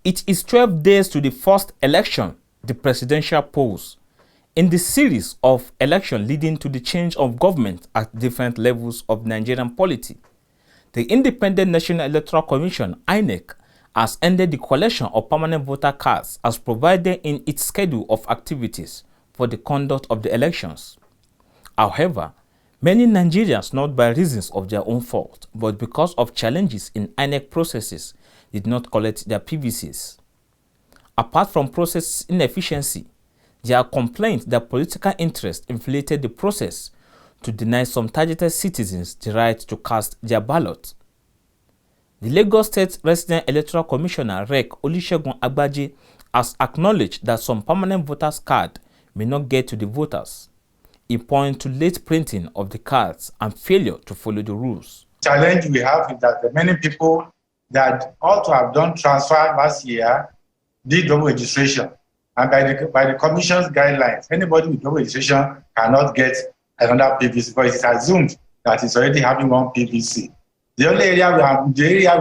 It is 12 days to the first election, the presidential polls, in the series of elections leading to the change of government at different levels of Nigerian polity. The Independent National Electoral Commission, INEC, has ended the collection of permanent voter cards as provided in its schedule of activities for the conduct of the elections. However, many Nigerians, not by reasons of their own fault, but because of challenges in INEC processes, did not collect their PVCs. Apart from process inefficiency, there are complaints that political interest inflated the process to deny some targeted citizens the right to cast their ballot. The Lagos State Resident Electoral Commissioner, Rec. Olusegun Agbaje, has acknowledged that some permanent voters' cards may not get to the voters. He points to late printing of the cards and failure to follow the rules. The challenge we have is that the many people that ought to have done transfer last year did double registration. And by the Commission's guidelines, anybody with double registration cannot get another PVC because it's assumed that it's already having one PVC. The only area we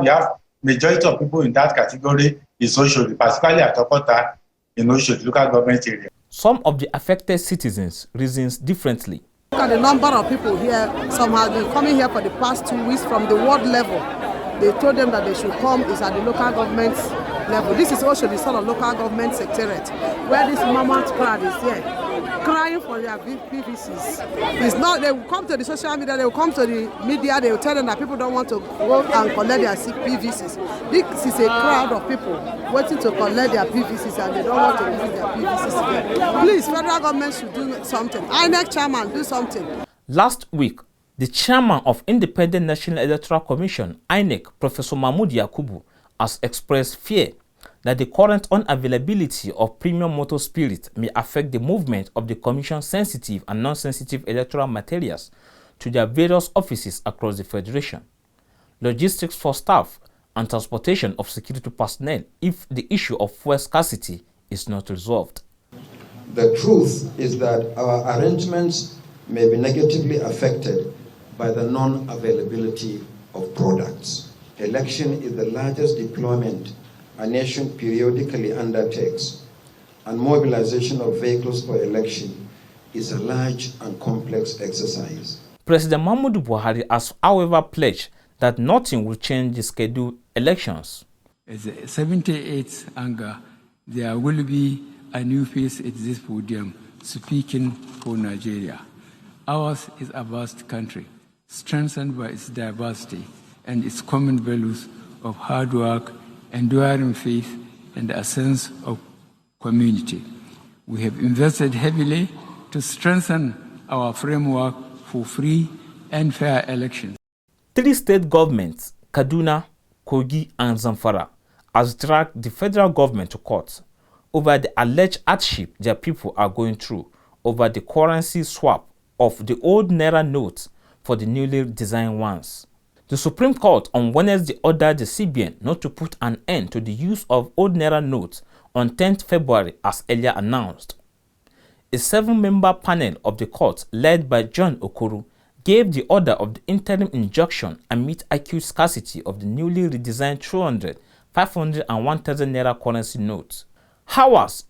have majority of people in that category is Oshodi, particularly at Okota in Oshodi, local government area. Some of the affected citizens reason differently. Look at the number of people here. Some have been coming here for the past 2 weeks from the ward level. They told them that they should come is at the local government level. This is also the sort of local government secretariat where this mammoth crowd is here crying for their PVCs. It's not, they will come to the social media, they will come to the media, they will tell them that people don't want to go and collect their PVCs. This is a crowd of people waiting to collect their PVCs and they don't want to use their PVCs again. Please, federal government should do something. INEC chairman, do something. Last week, the chairman of Independent National Electoral Commission, INEC, Professor Mahmood Yakubu, has expressed fear that the current unavailability of premium motor spirit may affect the movement of the Commission's sensitive and non-sensitive electoral materials to their various offices across the Federation, logistics for staff, and transportation of security personnel if the issue of fuel scarcity is not resolved. The truth is that our arrangements may be negatively affected by the non-availability of products. Election is the largest deployment a nation periodically undertakes, and mobilization of vehicles for election is a large and complex exercise. President Muhammadu Buhari has, however, pledged that nothing will change the scheduled elections. As a 78th anger, there will be a new face at this podium speaking for Nigeria. Ours is a vast country, strengthened by its diversity and its common values of hard work, enduring faith, and a sense of community. We have invested heavily to strengthen our framework for free and fair elections. 3 state governments, Kaduna, Kogi, and Zamfara, has dragged the federal government to court over the alleged hardship their people are going through over the currency swap of the old Naira notes for the newly designed ones. The Supreme Court on Wednesday ordered the CBN not to put an end to the use of old Naira notes on 10th February as earlier announced. A 7-member panel of the court led by John Okoro gave the order of the interim injunction amid acute scarcity of the newly redesigned 200, 500 and 1,000 Naira currency notes. Hours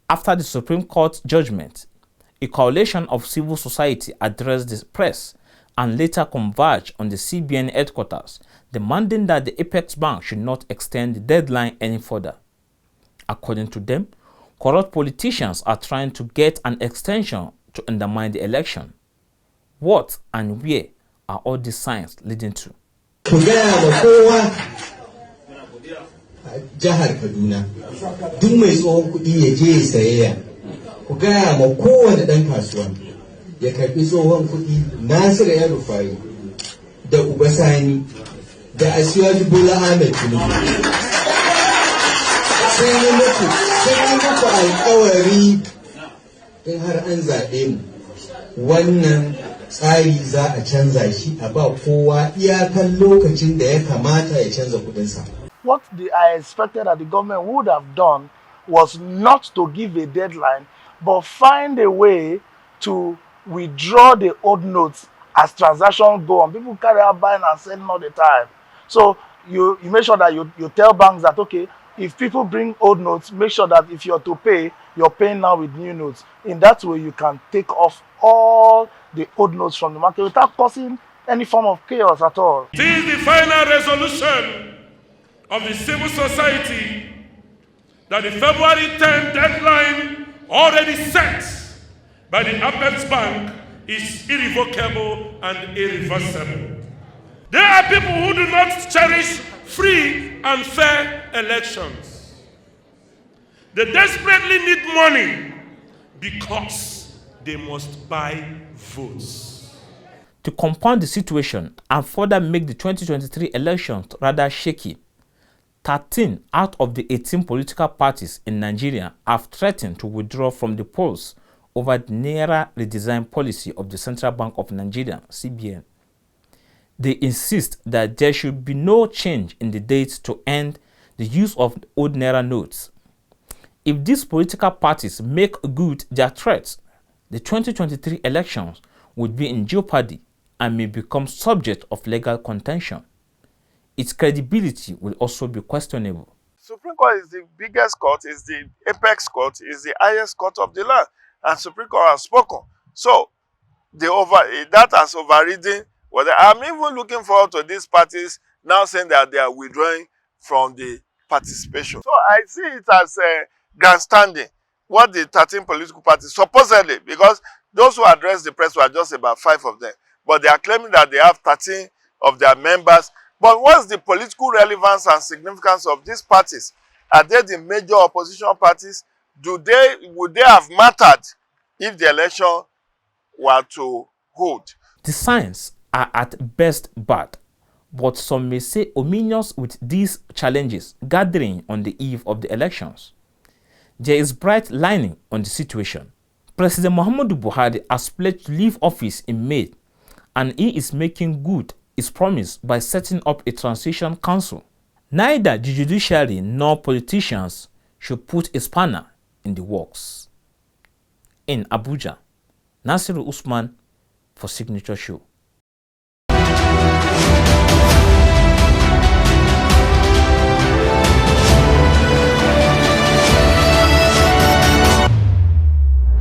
after the Supreme Court judgment, a coalition of civil society addressed the press and later converged on the CBN headquarters, demanding that the Apex Bank should not extend the deadline any further. According to them, corrupt politicians are trying to get an extension to undermine the election. What and where are all these signs leading to? Jihar Kaduna duk mai tsohon kuɗi ya je sayayya, ku gaya ma kowane ɗan kasuwa ya karɓi tsohon kuɗi Nasiru ya Rufai da Uba Sani da Asiwaju Bola Ahmed Tinubu sun yi muku alƙawari in har an zaɓe mu wannan tsari za a canza shi a ba kowa iyakan lokacin da ya kamata ya canza kuɗinsa. What I expected that the government would have done was not to give a deadline, but find a way to withdraw the old notes as transactions go on. People carry out buying and selling all the time. So you make sure that you tell banks that, okay, If people bring old notes, make sure that if you're to pay, you're paying now with new notes. In that way, you can take off all the old notes from the market without causing any form of chaos at all. It is the final resolution of the civil society that the February 10 deadline already set by the Apex Bank is irrevocable and irreversible. There are people who do not cherish free and fair elections. They desperately need money because they must buy votes. To compound the situation and further make the 2023 elections rather shaky, 13 out of the 18 political parties in Nigeria have threatened to withdraw from the polls over the Naira redesign policy of the Central Bank of Nigeria, CBN. They insist that there should be no change in the date to end the use of old Naira notes. If these political parties make good their threats, the 2023 elections would be in jeopardy and may become subject of legal contention. Its credibility will also be questionable. Supreme Court is the biggest court, is the apex court, is the highest court of the land, and Supreme Court has spoken. So that has overridden. I'm even looking forward to these parties now saying that they are withdrawing from the participation. So I see it as grandstanding, what the 13 political parties supposedly, because those who addressed the press were just about 5 of them, but they are claiming that they have 13 of their members. But what's the political relevance and significance of these parties? Are they the major opposition parties? Would they have mattered if the election were to hold? The signs are at best bad, but some may say ominous with these challenges gathering on the eve of the elections. There is bright lining on the situation. President Muhammadu Buhari has pledged to leave office in May, and he is making good his promise by setting up a transition council. Neither the judiciary nor politicians should put a spanner in the works. In Abuja, Nasiru Usman for Signature Show.